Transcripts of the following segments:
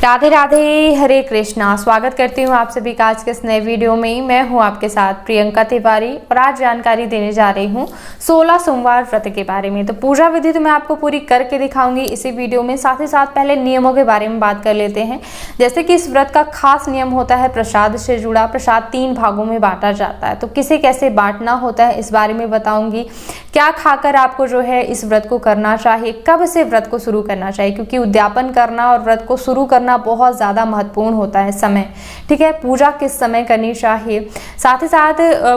राधे राधे, हरे कृष्णा। स्वागत करती हूँ आप सभी का आज के इस नए वीडियो में। मैं हूँ आपके साथ प्रियंका तिवारी और आज जानकारी देने जा रही हूँ 16 सोमवार व्रत के बारे में। तो पूजा विधि तो मैं आपको पूरी करके दिखाऊंगी इसी वीडियो में। साथ ही साथ पहले नियमों के बारे में बात कर लेते हैं। जैसे कि इस व्रत का खास नियम होता है प्रसाद से जुड़ा। प्रसाद 3 भागों में बांटा जाता है, तो किसे कैसे बांटना होता है इस बारे में बताऊंगी। क्या खाकर आपको जो है इस व्रत को करना चाहिए, कब से व्रत को शुरू करना चाहिए, क्योंकि उद्यापन करना और व्रत को शुरू करना बहुत ज्यादा महत्वपूर्ण होता है समय। ठीक है, पूजा किस समय करनी चाहिए। साथ ही साथ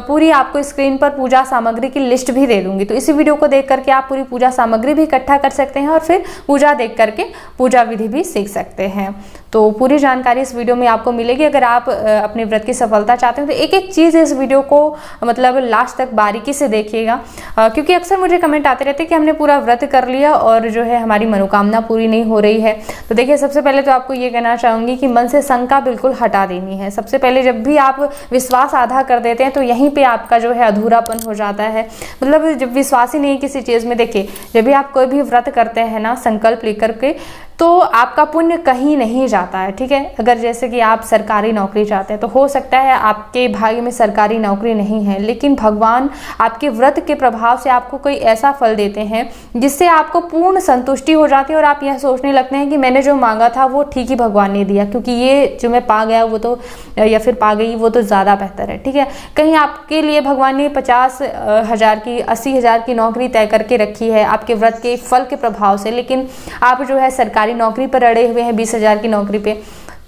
पूरी आपको स्क्रीन पर पूजा सामग्री की लिस्ट भी दे दूंगी, तो इसी वीडियो को देख करके आप पूरी पूजा सामग्री भी इकट्ठा कर सकते हैं और फिर पूजा देख करके पूजा विधि भी सीख सकते हैं। तो पूरी जानकारी इस वीडियो में आपको मिलेगी। अगर आप अपने व्रत की सफलता चाहते हैं तो एक एक चीज़ इस वीडियो को मतलब लास्ट तक बारीकी से देखिएगा, क्योंकि अक्सर मुझे कमेंट आते रहते हैं कि हमने पूरा व्रत कर लिया और जो है हमारी मनोकामना पूरी नहीं हो रही है। तो देखिए, सबसे पहले तो आपको ये कहना चाहूँगी कि मन से शंका बिल्कुल हटा देनी है। सबसे पहले जब भी आप विश्वास आधा कर देते हैं तो यहीं पर आपका जो है अधूरापन हो जाता है। मतलब जब विश्वास ही नहीं किसी चीज़ में, देखिए जब भी आप कोई भी व्रत करते हैं ना संकल्प लेकर के, तो आपका पुण्य कहीं नहीं जाता है। ठीक है, अगर जैसे कि आप सरकारी नौकरी चाहते हैं तो हो सकता है आपके भाग्य में सरकारी नौकरी नहीं है, लेकिन भगवान आपके व्रत के प्रभाव से आपको कोई ऐसा फल देते हैं जिससे आपको पूर्ण संतुष्टि हो जाती है और आप यह सोचने लगते हैं कि मैंने जो मांगा था वो ठीक ही भगवान ने दिया, क्योंकि ये जो मैं पा गया वो तो या फिर पा गई वो तो ज़्यादा बेहतर है। ठीक है, कहीं आपके लिए भगवान ने 50,000 की 80,000 की नौकरी तय करके रखी है आपके व्रत के फल के प्रभाव से, लेकिन आप जो है सरकारी नौकरी पर अड़े हुए हैं 20,000 की नौकरी पे।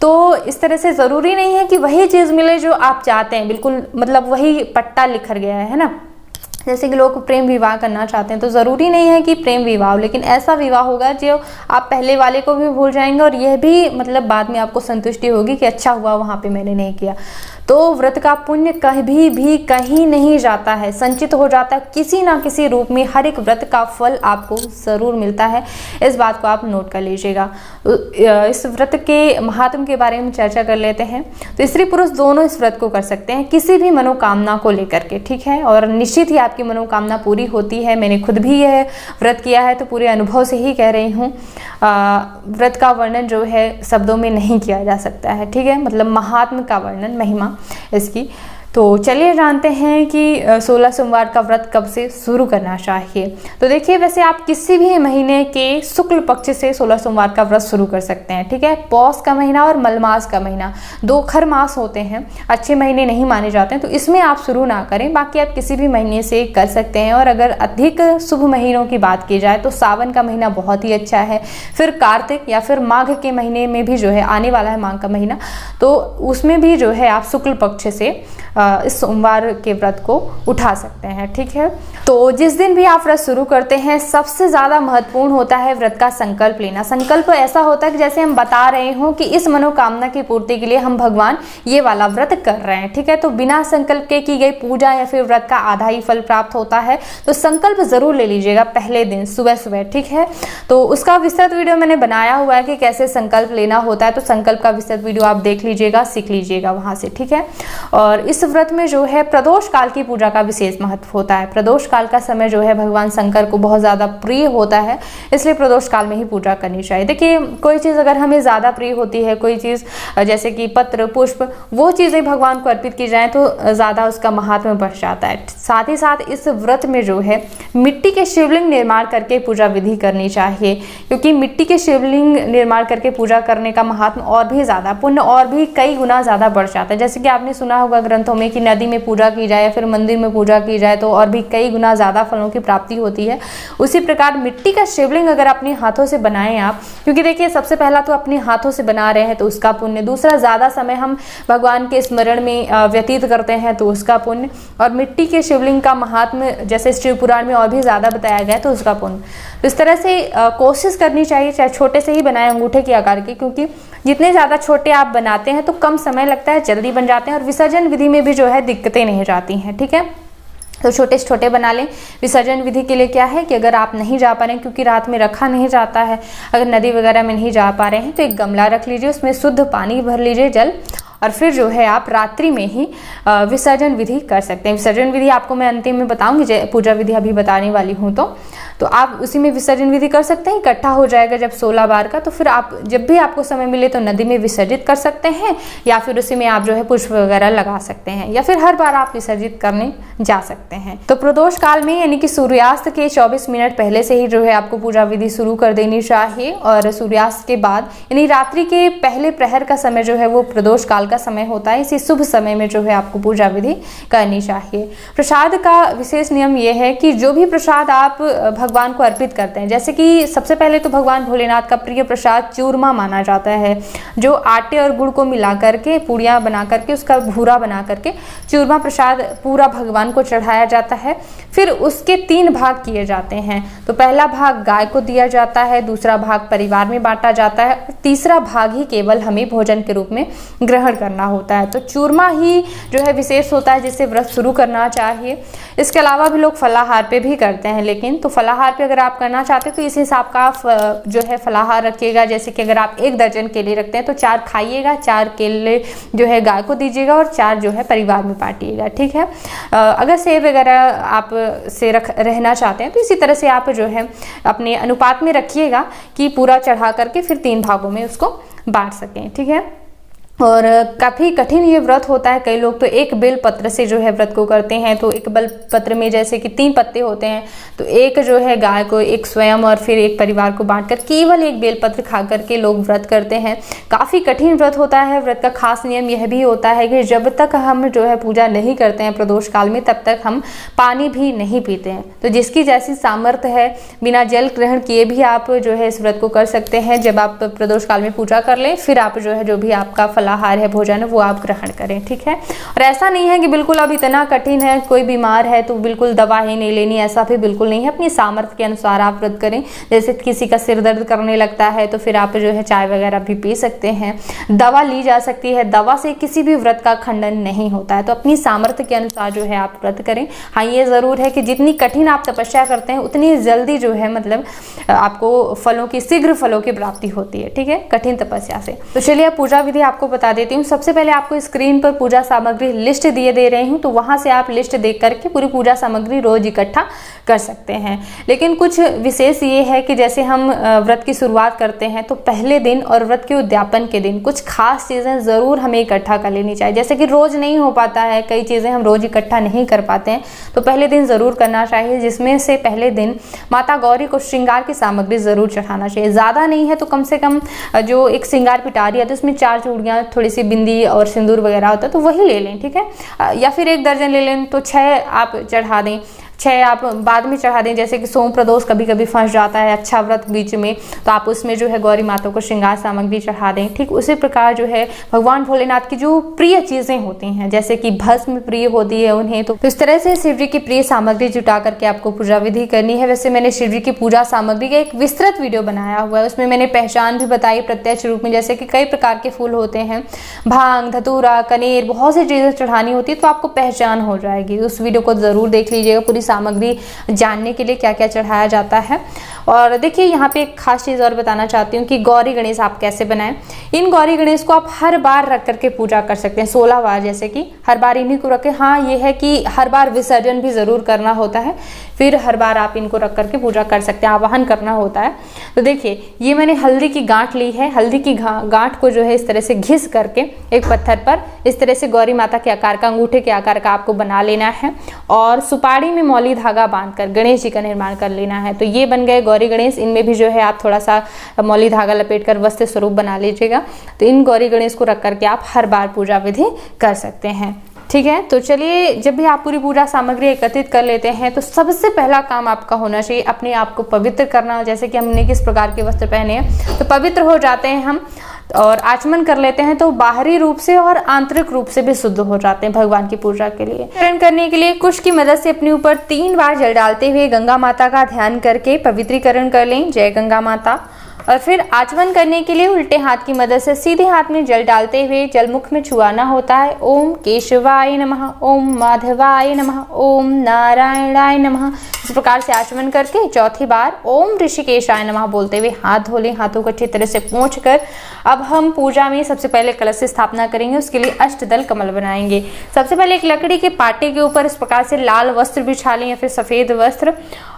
तो इस तरह से जरूरी नहीं है कि वही चीज मिले जो आप चाहते हैं, बिल्कुल मतलब वही पट्टा लिखा गया है ना। जैसे कि लोग प्रेम विवाह करना चाहते हैं तो ज़रूरी नहीं है कि प्रेम विवाह हो, लेकिन ऐसा विवाह होगा जो आप पहले वाले को भी भूल जाएंगे और यह भी मतलब बाद में आपको संतुष्टि होगी कि अच्छा हुआ वहाँ पे मैंने नहीं किया। तो व्रत का पुण्य कभी भी कहीं नहीं जाता है, संचित हो जाता है किसी ना किसी रूप में। हर एक व्रत का फल आपको ज़रूर मिलता है, इस बात को आप नोट कर लीजिएगा। इस व्रत के महात्म के बारे में चर्चा कर लेते हैं। तो स्त्री पुरुष दोनों इस व्रत को कर सकते हैं किसी भी मनोकामना को लेकर के। ठीक है, और निश्चित ही आपकी मनोकामना पूरी होती है। मैंने खुद भी यह व्रत किया है तो पूरे अनुभव से ही कह रही हूँ। व्रत का वर्णन जो है शब्दों में नहीं किया जा सकता है। ठीक है, मतलब महात्म का वर्णन, महिमा इसकी। तो चलिए जानते हैं कि 16 सोमवार का व्रत कब से शुरू करना चाहिए। तो देखिए, वैसे आप किसी भी महीने के शुक्ल पक्ष से 16 सोमवार का व्रत शुरू कर सकते हैं। ठीक है, पौष का महीना और मलमास का महीना 2 खर मास होते हैं, अच्छे महीने नहीं माने जाते हैं, तो इसमें आप शुरू ना करें। बाकी आप किसी भी महीने से कर सकते हैं। और अगर अधिक शुभ महीनों की बात की जाए तो सावन का महीना बहुत ही अच्छा है। फिर कार्तिक या फिर माघ के महीने में भी जो है आने वाला है माघ का महीना, तो उसमें भी जो है आप शुक्ल पक्ष से इस सोमवार के व्रत को उठा सकते हैं। ठीक है, तो जिस दिन भी आप व्रत शुरू करते हैं सबसे ज्यादा महत्वपूर्ण होता है व्रत का संकल्प लेना। संकल्प ऐसा होता है कि जैसे हम बता रहे हो कि इस मनोकामना की पूर्ति के लिए हम भगवान ये वाला व्रत कर रहे हैं। ठीक है, तो बिना संकल्प के की गई पूजा या फिर व्रत का आधा ही फल प्राप्त होता है। तो संकल्प जरूर ले लीजिएगा पहले दिन सुबह सुबह। ठीक है, तो उसका विस्तृत वीडियो मैंने बनाया हुआ है कि कैसे संकल्प लेना होता है, तो संकल्प का विस्तृत वीडियो आप देख लीजिएगा, सीख लीजिएगा वहां से। ठीक है, और इस व्रत में जो है प्रदोष काल की पूजा का विशेष महत्व होता है। प्रदोष काल का समय जो है भगवान शंकर को बहुत ज्यादा प्रिय होता है, इसलिए प्रदोष काल में ही पूजा करनी चाहिए। देखिए, कोई चीज अगर हमें ज्यादा प्रिय होती है, कोई चीज जैसे कि पत्र पुष्प, वो चीजें भगवान को अर्पित की जाए तो ज्यादा उसका महात्म्य बढ़ जाता है। साथ ही साथ इस व्रत में जो है मिट्टी के शिवलिंग निर्माण करके पूजा विधि करनी चाहिए, क्योंकि मिट्टी के शिवलिंग निर्माण करके पूजा करने का महात्म्य और भी ज्यादा, पुण्य और भी कई गुना ज्यादा बढ़ जाता है। जैसे कि आपने सुना होगा ग्रंथों में कि नदी में पूजा की जाए या फिर मंदिर में पूजा की जाए तो और भी कई गुना ज्यादा फलों की प्राप्ति होती है। उसी प्रकार मिट्टी का शिवलिंग अगर अपने हाथों से बनाएं आप, क्योंकि देखिए सबसे पहला तो अपने हाथों से बना रहे हैं तो उसका पुण्य, दूसरा ज्यादा समय हम भगवान के स्मरण में व्यतीत करते हैं तो उसका पुण्य, और मिट्टी के शिवलिंग का महात्म्य जैसे शिव पुराण में और भी ज्यादा बताया गया तो उसका पुण्य। तो इस तरह से कोशिश करनी चाहिए, चाहे छोटे से ही बनाए अंगूठे के आकार के, क्योंकि जितने ज़्यादा छोटे आप बनाते हैं तो कम समय लगता है, जल्दी बन जाते हैं और विसर्जन विधि में भी जो है दिक्कतें नहीं जाती हैं। ठीक है, तो छोटे से छोटे बना लें। विसर्जन विधि के लिए क्या है कि अगर आप नहीं जा पा रहे हैं, क्योंकि रात में रखा नहीं जाता है, अगर नदी वगैरह में नहीं जा पा रहे हैं तो एक गमला रख लीजिए, उसमें शुद्ध पानी भर लीजिए जल, और फिर जो है आप रात्रि में ही विसर्जन विधि कर सकते हैं। विसर्जन विधि आपको मैं अंतिम में बताऊंगी, पूजा विधि अभी बताने वाली हूँ तो आप उसी में विसर्जन विधि कर सकते हैं। इकट्ठा हो जाएगा जब 16 बार का, तो फिर आप जब भी आपको समय मिले तो नदी में विसर्जित कर सकते हैं, या फिर उसी में आप जो है पुष्प वगैरह लगा सकते हैं, या फिर हर बार आप विसर्जित करने जा सकते हैं। तो प्रदोष काल में यानी कि सूर्यास्त के 24 मिनट पहले से ही जो है आपको पूजा विधि शुरू कर देनी चाहिए, और सूर्यास्त के बाद यानी रात्रि के पहले प्रहर का समय जो है वो प्रदोष काल का समय होता है। इसी शुभ समय में जो है आपको पूजा विधि करनी चाहिए। प्रसाद का विशेष नियम यह है कि जो भी प्रसाद आप भगवान को अर्पित करते हैं, जैसे कि सबसे पहले तो भगवान भोलेनाथ का प्रिय प्रसाद चूरमा माना जाता है, जो आटे और गुड़ को मिला करके पूड़ियाँ बना करके उसका भूरा बना करके चूरमा प्रसाद पूरा भगवान को चढ़ाया जाता है। फिर उसके 3 भाग किए जाते हैं। तो पहला भाग गाय को दिया जाता है, दूसरा भाग परिवार में बांटा जाता है, और तीसरा भाग ही केवल हमें भोजन के रूप में ग्रहण करना होता है। तो चूरमा ही जो है विशेष होता है जिससे व्रत शुरू करना चाहिए। इसके अलावा भी लोग फलाहार पे भी करते हैं, लेकिन तो फलाहार पे अगर आप करना चाहते हैं तो इस हिसाब का जो है फलाहार रखिएगा। जैसे कि अगर आप 1 दर्जन केले रखते हैं तो 4 खाइएगा, 4 केले जो है गाय को दीजिएगा और 4 जो है परिवार में बांटिएगा, ठीक है। अगर सेब वगैरह आप से रहना चाहते हैं तो इसी तरह से आप जो है अपने अनुपात में रखिएगा कि पूरा चढ़ा करके फिर 3 भागों में उसको बांट सकें, ठीक है। और काफ़ी कठिन ये व्रत होता है। कई लोग तो एक बेल पत्र से जो है व्रत को करते हैं। तो एक बेल पत्र में जैसे कि 3 पत्ते होते हैं, तो एक जो है गाय को, एक स्वयं और फिर एक परिवार को बांटकर केवल एक बेल पत्र खा करके लोग व्रत करते हैं। काफ़ी कठिन व्रत होता है। व्रत का खास नियम यह भी होता है कि जब तक हम जो है पूजा नहीं करते हैं प्रदोष काल में, तब तक हम पानी भी नहीं पीते हैं। तो जिसकी जैसी सामर्थ्य है, बिना जल ग्रहण किए भी आप जो है इस व्रत को कर सकते हैं। जब आप प्रदोष काल में पूजा कर लें, फिर आप जो है जो भी आपका फलाहार है, भोजन है, वो आप ग्रहण करें, ठीक है। और ऐसा नहीं है कि बिल्कुल अब इतना कठिन है, कोई बीमार है तो बिल्कुल दवा ही नहीं लेनी, ऐसा भी बिल्कुल नहीं है। अपनी सामर्थ्य के अनुसार आप व्रत करें। जैसे किसी का सिर दर्द करने लगता है तो फिर आप जो है चाय वगैरह भी पी सकते हैं, दवा ली जा सकती है। दवा से किसी भी व्रत का खंडन नहीं होता है। तो अपनी सामर्थ्य के अनुसार जो है आप व्रत करें। हाँ, ये जरूर है कि जितनी कठिन आप तपस्या करते हैं उतनी जल्दी जो है मतलब आपको फलों की, शीघ्र फलों की प्राप्ति होती है, ठीक है, कठिन तपस्या से। तो चलिए अब पूजा विधि आपको बता देती हूँ। सबसे पहले आपको स्क्रीन पर पूजा सामग्री लिस्ट दिए दे रही हूँ, तो वहां से आप लिस्ट देख करके पूरी पूजा सामग्री रोज इकट्ठा कर सकते हैं। लेकिन कुछ विशेष ये है कि जैसे हम व्रत की शुरुआत करते हैं तो पहले दिन और व्रत के उद्यापन के दिन कुछ खास चीजें जरूर हमें इकट्ठा कर लेनी चाहिए। जैसे कि रोज नहीं हो पाता है, कई चीजें हम रोज इकट्ठा नहीं कर पाते हैं, तो पहले दिन जरूर करना चाहिए। जिसमें से पहले दिन माता गौरी को श्रृंगार की सामग्री जरूर चढ़ाना चाहिए। ज्यादा नहीं है तो कम से कम जो एक श्रृंगार पिटारी है तो उसमें 4 चूड़ियां, थोड़ी सी बिंदी और सिंदूर वगैरह होता है तो वही ले लें, ठीक है। या फिर 1 दर्जन ले लें तो 6 आप चढ़ा दें, 6 आप बाद में चढ़ा दें। जैसे कि सोम प्रदोष कभी कभी फंस जाता है, अच्छा व्रत बीच में, तो आप उसमें जो है गौरी माता को श्रृंगार सामग्री चढ़ा दें। ठीक उसी प्रकार जो है भगवान भोलेनाथ की जो प्रिय चीजें होती हैं, जैसे कि भस्म प्रिय होती है उन्हें, तो इस तरह से शिव जी की प्रिय सामग्री जुटा करके आपको पूजा विधि करनी है। वैसे मैंने शिव जी की पूजा सामग्री का एक विस्तृत वीडियो बनाया हुआ है, उसमें मैंने पहचान भी बताई प्रत्यक्ष रूप में। जैसे कि कई प्रकार के फूल होते हैं, भांग, धतूरा, कनेर, बहुत सी चीजें चढ़ानी होती है, तो आपको पहचान हो जाएगी। उस वीडियो को जरूर देख लीजिएगा पूरी सामग्री जानने के लिए क्या क्या चढ़ाया जाता है। और देखिए यहाँ पे एक खास चीज और बताना चाहती हूँ कि गौरी गणेश आप कैसे बनाएं। इन गौरी गणेश को आप हर बार रख करके पूजा कर सकते हैं, 16 बार, जैसे कि हर बार इन्हीं को रखें। हाँ, ये है कि हर बार विसर्जन भी जरूर करना होता है, फिर हर बार आप इनको रख करके पूजा कर सकते हैं, आवाहन करना होता है। तो देखिए ये मैंने हल्दी की गांठ ली है। हल्दी की गांठ को जो है इस तरह से घिस करके एक पत्थर पर इस तरह से गौरी माता के आकार का, अंगूठे के आकार का आपको बना लेना है, और सुपारी में मौली धागा बांधकर गणेश जी का निर्माण कर लेना है। तो ये बन गए गौरी गणेश। इनमें भी जो है आप थोड़ा सा मौली धागा लपेटकर वस्त्र स्वरूप बना लीजिएगा। तो इन गौरी गणेश को रख करके आप हर बार पूजा विधि कर सकते हैं, ठीक है। तो चलिए, जब भी आप पूरी पूजा सामग्री एकत्रित कर लेते हैं तो सबसे पहला काम आपका होना चाहिए अपने आप को पवित्र करना। जैसे कि हमने किस प्रकार के वस्त्र पहने हैं, तो पवित्र हो जाते हैं हम और आचमन कर लेते हैं, तो बाहरी रूप से और आंतरिक रूप से भी शुद्ध हो जाते हैं भगवान की पूजा के लिए। पवित्रीकरण करने के लिए कुश की मदद से अपने ऊपर 3 बार जल डालते हुए गंगा माता का ध्यान करके पवित्रीकरण कर लें। जय गंगा माता। और फिर आचमन करने के लिए उल्टे हाथ की मदद से सीधे हाथ में जल डालते हुए जल मुख में छुआना होता है। ओम केशवाय नमः, ओम माधवाय नमः, ओम नारायणाय नमः। इस प्रकार से आचमन करके चौथी बार ओम ऋषिकेशाय नमः बोलते हुए हाथ धो लें। हाथों को अच्छी तरह से पोंछ कर अब हम पूजा में सबसे पहले कलश की स्थापना करेंगे। उसके लिए अष्टदल कमल बनाएंगे। सबसे पहले एक लकड़ी के पाटे के ऊपर इस प्रकार से लाल वस्त्र बिछा लें या फिर सफेद वस्त्र,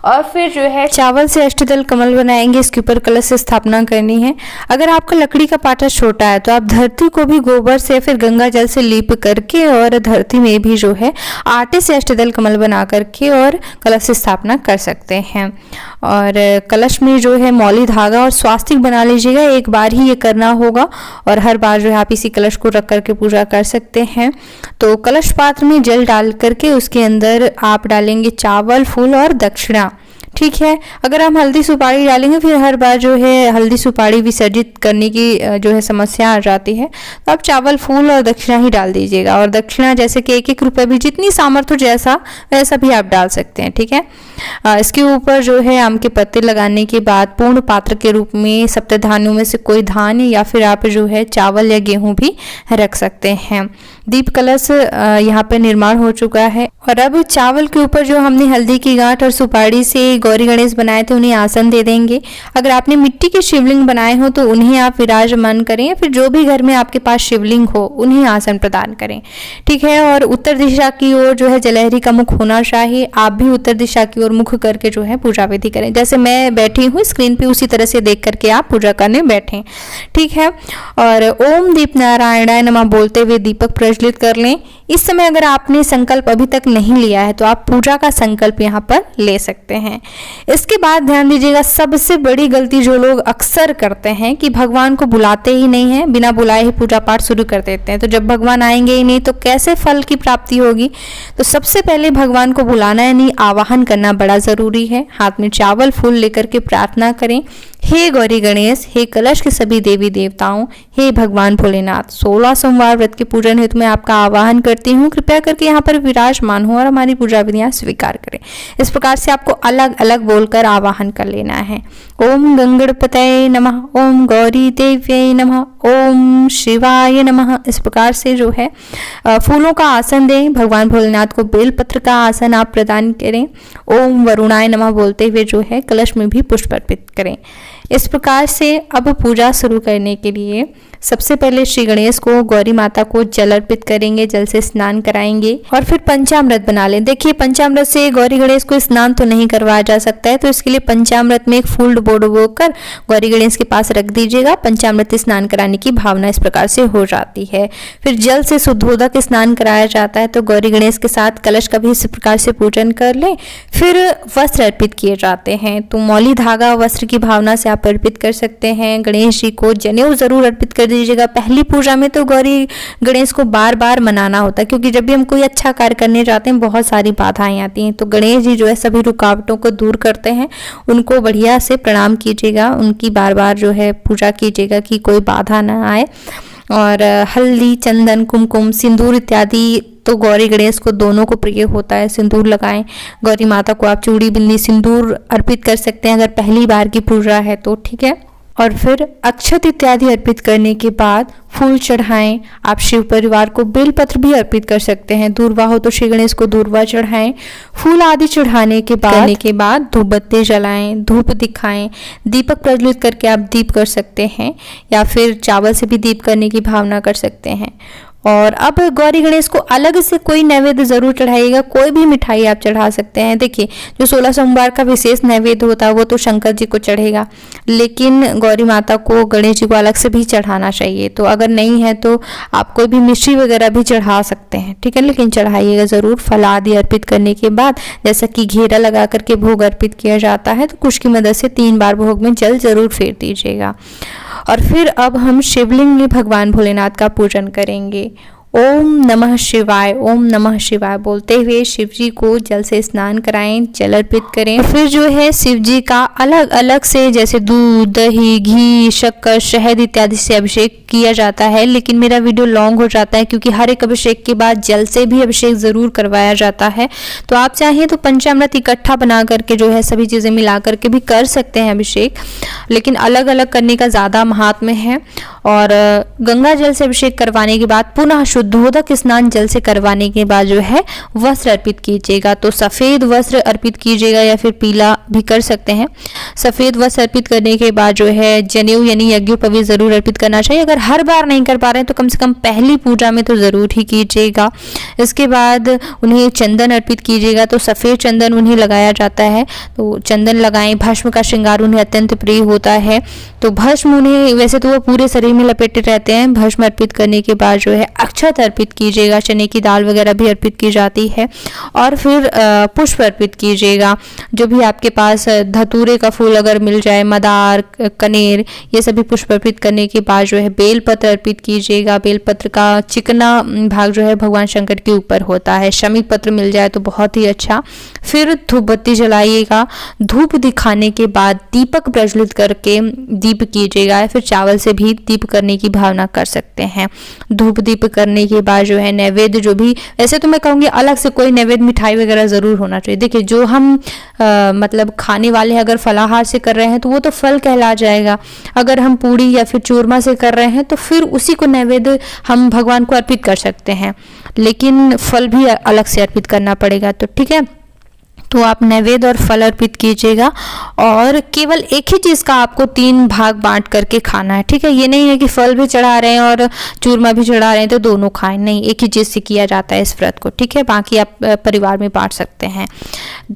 और फिर जो है चावल से अष्टदल कमल बनाएंगे। इसके ऊपर कलश से स्थापना करनी है। अगर आपका लकड़ी का पाटा छोटा है तो आप धरती को भी गोबर से या फिर गंगा जल से लीप करके और धरती में भी जो है आटे से अष्टदल कमल बना करके और कलश से स्थापना कर सकते हैं। और कलश में जो है मौली धागा और स्वास्तिक बना लीजिएगा। एक बार ही ये करना होगा और हर बार जो है आप इसी कलश को रख करके पूजा कर सकते हैं। तो कलश पात्र में जल डाल करके उसके अंदर आप डालेंगे चावल, फूल और दक्षिणा। ठीक है, अगर हम हल्दी सुपारी डालेंगे फिर हर बार जो है हल्दी सुपारी विसर्जित करने की जो है समस्या आ जाती है, तो आप चावल, फूल और दक्षिणा ही डाल दीजिएगा। और दक्षिणा जैसे कि 1-1 रुपये भी, जितनी सामर्थ्य जैसा वैसा भी आप डाल सकते हैं। ठीक है, इसके ऊपर जो है आम के पत्ते लगाने के बाद पूर्ण पात्र के रूप में सप्तधान्यों में से कोई धान्य या फिर आप जो है चावल या गेहूं भी रख सकते हैं। दीप कलश यहाँ पे निर्माण हो चुका है। और अब चावल के ऊपर जो हमने हल्दी की गांठ और सुपारी से गौरी गणेश बनाए थे उन्हें आसन दे देंगे। अगर आपने मिट्टी के शिवलिंग बनाए हो तो उन्हें आप विराजमान करें, या फिर जो भी घर में आपके पास शिवलिंग हो उन्हें आसन प्रदान करें। ठीक है, और उत्तर दिशा की ओर जो है जलहरी का मुख होना चाहिए। आप भी उत्तर दिशा की ओर मुख करके जो है पूजा विधि करें। जैसे मैं बैठी हूँ स्क्रीन पे उसी तरह से देख करके आप पूजा करने बैठें। ठीक है, और ओम दीप नारायणाय नमः बोलते हुए दीपक प्रज्वलित कर लें। इस समय अगर आपने संकल्प अभी तक नहीं लिया है तो आप पूजा का संकल्प यहाँ पर ले सकते हैं। इसके बाद ध्यान दीजिएगा, सबसे बड़ी गलती जो लोग अक्सर करते हैं कि भगवान को बुलाते ही नहीं है, बिना बुलाए ही पूजा पाठ शुरू कर देते हैं। तो जब भगवान आएंगे ही नहीं तो कैसे फल की प्राप्ति होगी। तो सबसे पहले भगवान को बुलाना यानी आवाहन करना बड़ा जरूरी है। हाथ में चावल, फूल लेकर के प्रार्थना करें, हे गौरी गणेश, हे कलश के सभी देवी देवताओं, हे भगवान भोलेनाथ, 16 सोमवार व्रत के पूजन हेतु मैं आपका आवाहन करती हूँ। कृपया करके यहाँ पर विराजमान हो और हमारी पूजा विधियाँ स्वीकार करें। इस प्रकार से आपको अलग अलग बोलकर आवाहन कर लेना है। ओम गंगणपतये नमः, ओम गौरी देव्यै नमः, ओम शिवाय नमः। इस प्रकार से जो है फूलों का आसन दें। भगवान भोलेनाथ को बेलपत्र का आसन आप प्रदान करें। ओम वरुणाय नमः बोलते हुए जो है कलश में भी पुष्प अर्पित करें। इस प्रकार से अब पूजा शुरू करने के लिए सबसे पहले श्री गणेश को, गौरी माता को जल अर्पित करेंगे, जल से स्नान कराएंगे और फिर पंचामृत बना लें। देखिए, पंचामृत से गौरी गणेश को स्नान तो नहीं करवाया जा सकता है, तो इसके लिए पंचामृत में एक फूल डुबोकर गौरी गणेश के पास रख दीजिएगा। पंचामृत स्नान कराने की भावना इस प्रकार से हो जाती है। फिर जल से शुद्धोदक स्नान कराया जाता है। तो गौरी गणेश के साथ कलश का भी इस प्रकार से पूजन कर लें। फिर वस्त्र अर्पित किए जाते हैं। तो मौली धागा वस्त्र की भावना से आप अर्पित कर सकते हैं। गणेश जी को जनेऊ जरूर अर्पित कर दीजिएगा। पहली पूजा में तो गौरी गणेश को बार बार मनाना होता है, क्योंकि जब भी हम कोई अच्छा कार्य करने जाते हैं बहुत सारी बाधाएं आती हैं। तो गणेश जी जो है सभी रुकावटों को दूर करते हैं। उनको बढ़िया से प्रणाम कीजिएगा, उनकी बार बार जो है पूजा कीजिएगा कि कोई बाधा ना आए। और हल्दी, चंदन, कुमकुम, सिंदूर इत्यादि तो गौरी गणेश को दोनों को प्रिय होता है। सिंदूर लगाएं। गौरी माता को आप चूड़ी, बिंदी, सिंदूर अर्पित कर सकते हैं अगर पहली बार की पूजा है तो। ठीक है, और फिर अक्षत इत्यादि अर्पित करने के बाद फूल चढ़ाएं। आप शिव परिवार को बेलपत्र भी अर्पित कर सकते हैं। दूर्वा हो तो श्री गणेश को दूर्वा चढ़ाएं। फूल आदि चढ़ाने के बाद धूप बत्ती जलाएं, धूप दिखाएं। दीपक प्रज्वलित करके आप दीप कर सकते हैं, या फिर चावल से भी दीप करने की भावना कर सकते हैं। और अब गौरी गणेश को अलग से कोई नैवेद्य जरूर चढ़ाइएगा। कोई भी मिठाई आप चढ़ा सकते हैं। देखिए, जो 16 सोमवार का विशेष नैवेद्य होता है वो तो शंकर जी को चढ़ेगा, लेकिन गौरी माता को, गणेश जी को अलग से भी चढ़ाना चाहिए। तो अगर नहीं है तो आप कोई भी मिश्री वगैरह भी चढ़ा सकते हैं। ठीक है, लेकिन चढ़ाइएगा जरूर। फल आदि अर्पित करने के बाद जैसा कि घेरा लगा करके भोग अर्पित किया जाता है, तो कुश की मदद से 3 बार भोग में जल जरूर फेर दीजिएगा। और फिर अब हम शिवलिंग में भगवान भोलेनाथ का पूजन करेंगे। ओम नमः शिवाय, ओम नमः शिवाय बोलते हुए शिव जी को जल से स्नान कराएं, जल अर्पित करें। फिर जो है शिव जी का अलग अलग से जैसे दूध, दही, घी, शक्कर, शहद इत्यादि से अभिषेक किया जाता है, लेकिन मेरा वीडियो लॉन्ग हो जाता है क्योंकि हर एक अभिषेक के बाद जल से भी अभिषेक जरूर करवाया जाता है। तो आप चाहें तो पंचामृत इकट्ठा बना करके जो है सभी चीज़ें मिला करके भी कर सकते हैं अभिषेक, लेकिन अलग अलग करने का ज़्यादा महात्म्य है। और गंगा जल से अभिषेक करवाने के बाद पुनः शुद्धोदक स्नान जल से करवाने के बाद जो है वस्त्र अर्पित कीजिएगा। तो सफ़ेद वस्त्र अर्पित कीजिएगा या फिर पीला भी कर सकते हैं। सफ़ेद वस्त्र अर्पित करने के बाद जो है जनेऊ यानी यज्ञोपवीत ज़रूर अर्पित करना चाहिए। अगर हर बार नहीं कर पा रहे हैं तो कम से कम पहली पूजा में तो ज़रूर ही कीजिएगा। इसके बाद उन्हें चंदन अर्पित कीजिएगा। तो सफ़ेद चंदन उन्हें लगाया जाता है, तो चंदन लगाएं। भस्म का श्रृंगार उन्हें अत्यंत प्रिय होता है, तो भस्म उन्हें वैसे तो वो पूरे शरीर में लपेटे रहते हैं। भस्म अर्पित करने के बाद जो है अक्षत अर्पित कीजिएगा, चने की दाल वगैरह भी अर्पित की जाती है। और फिर पुष्प अर्पित कीजिएगा, जो भी आपके पास धतूरे का फूल अगर मिल जाए, मदार, कनेर, ये सभी पुष्प अर्पित करने के बाद जो है बेलपत्र अर्पित कीजिएगा। बेलपत्र का चिकना भाग जो है भगवान शंकर के ऊपर होता है। शमी पत्र मिल जाए तो बहुत ही अच्छा। फिर धूप बत्ती जलाइएगा। धूप दिखाने के बाद दीपक प्रज्वलित करके दीप कीजिएगा, या फिर चावल से भी दीप करने की भावना कर सकते हैं। धूप दीप करने के बाद जो है नैवेद्य, जो भी वैसे तो मैं कहूँगी अलग से कोई नैवेद्य मिठाई वगैरह ज़रूर होना चाहिए। देखिए जो हम मतलब खाने वाले अगर फलाहार से कर रहे हैं तो वो तो फल कहला जाएगा। अगर हम पूड़ी या फिर चूरमा से कर रहे हैं तो फिर उसी को नैवेद्य हम भगवान को अर्पित कर सकते हैं, लेकिन फल भी अलग से अर्पित करना पड़ेगा। तो ठीक है, तो आप नैवेद्य और फल अर्पित कीजिएगा और केवल एक ही चीज़ का आपको 3 भाग बांट करके खाना है। ठीक है, ये नहीं है कि फल भी चढ़ा रहे हैं और चूरमा भी चढ़ा रहे हैं तो दोनों खाएं, नहीं, एक ही चीज़ से किया जाता है इस व्रत को। ठीक है, बाकी आप परिवार में बांट सकते हैं।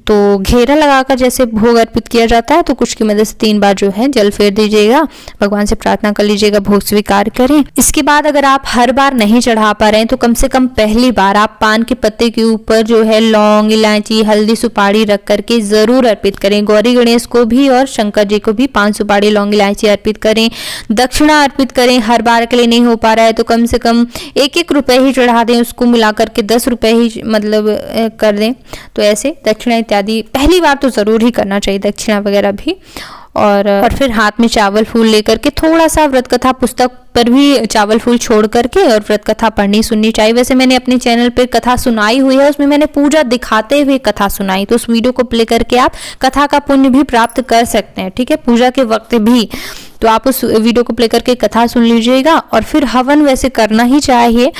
तो घेरा लगाकर जैसे भोग अर्पित किया जाता है तो कुछ की मदद से 3 बार जो है जल फेर दीजिएगा, भगवान से प्रार्थना कर लीजिएगा, भोग स्वीकार करें। इसके बाद अगर आप हर बार नहीं चढ़ा पा रहे हैं तो कम से कम पहली बार आप पान के पत्ते के ऊपर जो है लौंग, इलायची, हल्दी, सुपारी रख करके जरूर अर्पित करें। गौरी गणेश को भी और शंकर जी को भी 5 सुपारी, लौंग, इलायची अर्पित करें। दक्षिणा अर्पित करें। हर बार के लिए नहीं हो पा रहा है तो कम से कम 1-1 रुपए ही चढ़ा दें, उसको मिला करके 10 रुपए ही मतलब कर दें। तो ऐसे दक्षिणा इत्यादि पहली बार तो जरूर ही करना चाहिए, दक्षिणा वगैरह भी। और फिर हाथ में चावल फूल लेकर के थोड़ा सा व्रत कथा पुस्तक पर भी चावल फूल छोड़ करके और व्रत कथा पढ़नी सुननी चाहिए। वैसे मैंने अपने चैनल पे कथा सुनाई हुई है, उसमें मैंने पूजा दिखाते हुए कथा सुनाई, तो उस वीडियो को प्ले करके आप कथा का पुण्य भी प्राप्त कर सकते हैं। ठीक है, पूजा के वक्त भी तो आप उस वीडियो को प्ले करके कथा सुन लीजिएगा। और फिर हवन वैसे करना ही चाहिए,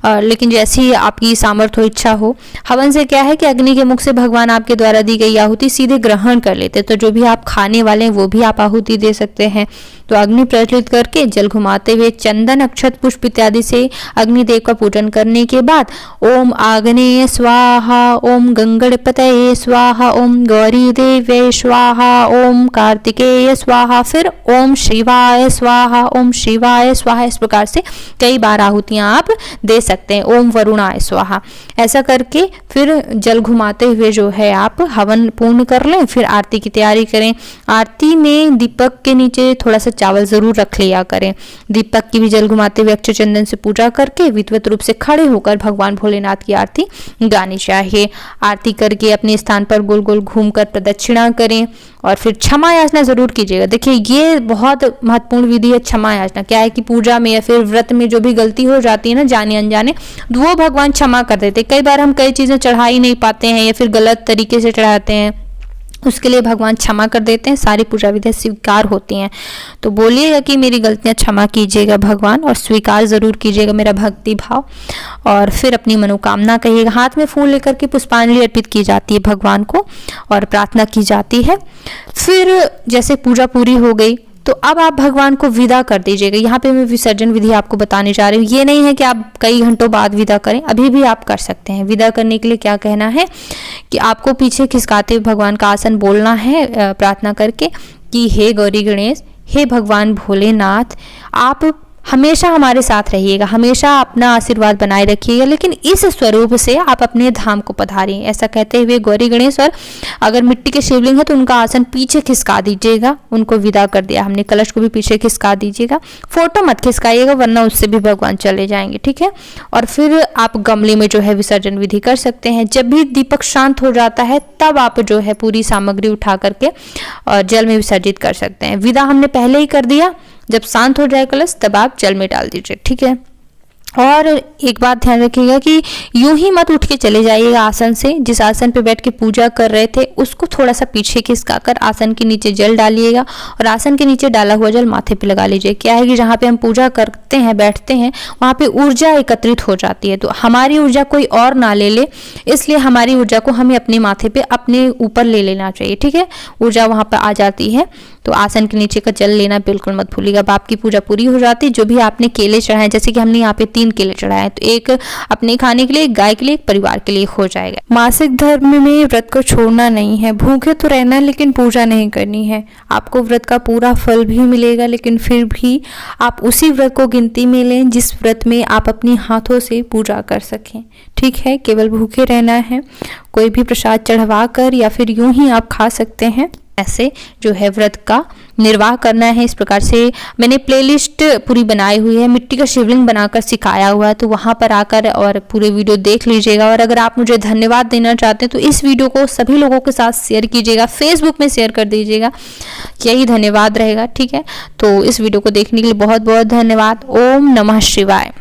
लेकिन जैसी आपकी सामर्थ्य हो, इच्छा हो। हवन से क्या है कि अग्नि के मुख से भगवान आपके द्वारा दी गई आहुति सीधे ग्रहण कर लेते, तो जो भी आप खाने वाले हैं वो भी आप आहुति दे सकते हैं। तो अग्नि प्रज्वलित करके जल घुमाते हुए चंदन, अक्षत, पुष्प इत्यादि से अग्निदेव का पूजन करने के बाद ओम आग्नेय स्वाहा, ओम गंगणपतये स्वाहा, ओम गौरी देव्ये स्वाहा, ओम कार्तिकेय स्वाहा, फिर ओम शिवाय स्वाहा, ओम शिवाय स्वाहा, इस प्रकार से कई बार आहुतियां आप दे सकते हैं। ओम वरुणाय स्वाहा, ऐसा करके फिर जल घुमाते हुए जो है आप हवन पूर्ण कर लें। फिर आरती की तैयारी करें। आरती में दीपक के नीचे थोड़ा सा चावल जरूर रख लिया करें। दीपक की भी जल घुमाते हुए अक्षय चंदन से पूजा करके विधिवत रूप से खड़े होकर भगवान भोलेनाथ की आरती गानी चाहिए। आरती करके अपने स्थान पर गोल गोल घूमकर प्रदक्षिणा करें और फिर क्षमा याचना जरूर कीजिएगा। देखिए ये बहुत महत्वपूर्ण विधि है क्षमा याचना। क्या है कि पूजा में या फिर व्रत में जो भी गलती हो जाती है ना जाने अनजाने, वो भगवान क्षमा कर देते। कई बार हम कई चीजें चढ़ा ही नहीं पाते हैं या फिर गलत तरीके से चढ़ाते हैं, उसके लिए भगवान क्षमा कर देते हैं। सारी पूजा विधियां स्वीकार होती हैं। तो बोलिएगा कि मेरी गलतियां क्षमा कीजिएगा भगवान, और स्वीकार जरूर कीजिएगा मेरा भक्ति भाव। और फिर अपनी मनोकामना कहिएगा। हाथ में फूल लेकर के पुष्पांजलि अर्पित की जाती है भगवान को और प्रार्थना की जाती है। फिर जैसे पूजा पूरी हो गई तो अब आप भगवान को विदा कर दीजिएगा। यहाँ पे मैं विसर्जन विधि आपको बताने जा रही हूँ। ये नहीं है कि आप कई घंटों बाद विदा करें, अभी भी आप कर सकते हैं। विदा करने के लिए क्या कहना है कि आपको पीछे खिसकाते भगवान का आसन बोलना है प्रार्थना करके कि हे गौरी गणेश, हे भगवान भोलेनाथ, आप हमेशा हमारे साथ रहिएगा, हमेशा अपना आशीर्वाद बनाए रखिएगा, लेकिन इस स्वरूप से आप अपने धाम को पधारिए। ऐसा कहते हुए गौरी गणेश और अगर मिट्टी के शिवलिंग है तो उनका आसन पीछे खिसका दीजिएगा, उनको विदा कर दिया हमने। कलश को भी पीछे खिसका दीजिएगा, फोटो मत खिसकाइएगा वरना उससे भी भगवान चले जाएंगे, ठीक है। और फिर आप गमले में जो है विसर्जन विधि कर सकते हैं। जब भी दीपक शांत हो जाता है तब आप जो है पूरी सामग्री उठा करके और जल में विसर्जित कर सकते हैं। विदा हमने पहले ही कर दिया, जब शांत हो जाए कलश तब आप जल में डाल दीजिए, ठीक है। और एक बात ध्यान रखिएगा कि यूं ही मत उठ के चले जाइएगा आसन से। जिस आसन पे बैठ के पूजा कर रहे थे उसको थोड़ा सा पीछे खिसकाकर आसन के नीचे जल डालिएगा और आसन के नीचे डाला हुआ जल माथे पे लगा लीजिए। क्या है कि जहाँ पे हम पूजा करते हैं, बैठते हैं, वहाँ पे ऊर्जा एकत्रित हो जाती है, तो हमारी ऊर्जा कोई और ना ले ले, इसलिए हमारी ऊर्जा को हमें अपने माथे पे अपने ऊपर ले लेना चाहिए, ठीक है। ऊर्जा वहाँ पर आ जाती है, तो आसन के नीचे का जल लेना बिल्कुल मत भूलिएगा। अब आपकी पूजा पूरी हो जाती है। जो भी आपने केले चढ़ाए, जैसे कि हमने यहाँ पे 3 केले चढ़ाए हैं, तो एक अपने खाने के लिए, एक गाय के लिए, एक परिवार के लिए हो जाएगा। मासिक धर्म में व्रत को छोड़ना नहीं है, भूखे तो रहना है लेकिन पूजा नहीं करनी है। आपको व्रत का पूरा फल भी मिलेगा, लेकिन फिर भी आप उसी व्रत को गिनती में लें जिस व्रत में आप अपने हाथों से पूजा कर सकें, ठीक है। केवल भूखे रहना है, कोई भी प्रसाद चढ़वा कर या फिर यूं ही आप खा सकते हैं। ऐसे जो है व्रत का निर्वाह करना है। इस प्रकार से मैंने प्लेलिस्ट पूरी बनाई हुई है, मिट्टी का शिवलिंग बनाकर सिखाया हुआ है, तो वहाँ पर आकर और पूरे वीडियो देख लीजिएगा। और अगर आप मुझे धन्यवाद देना चाहते हैं तो इस वीडियो को सभी लोगों के साथ शेयर कीजिएगा, फेसबुक में शेयर कर दीजिएगा, यही धन्यवाद रहेगा, ठीक है। तो इस वीडियो को देखने के लिए बहुत बहुत धन्यवाद। ओम नमः शिवाय।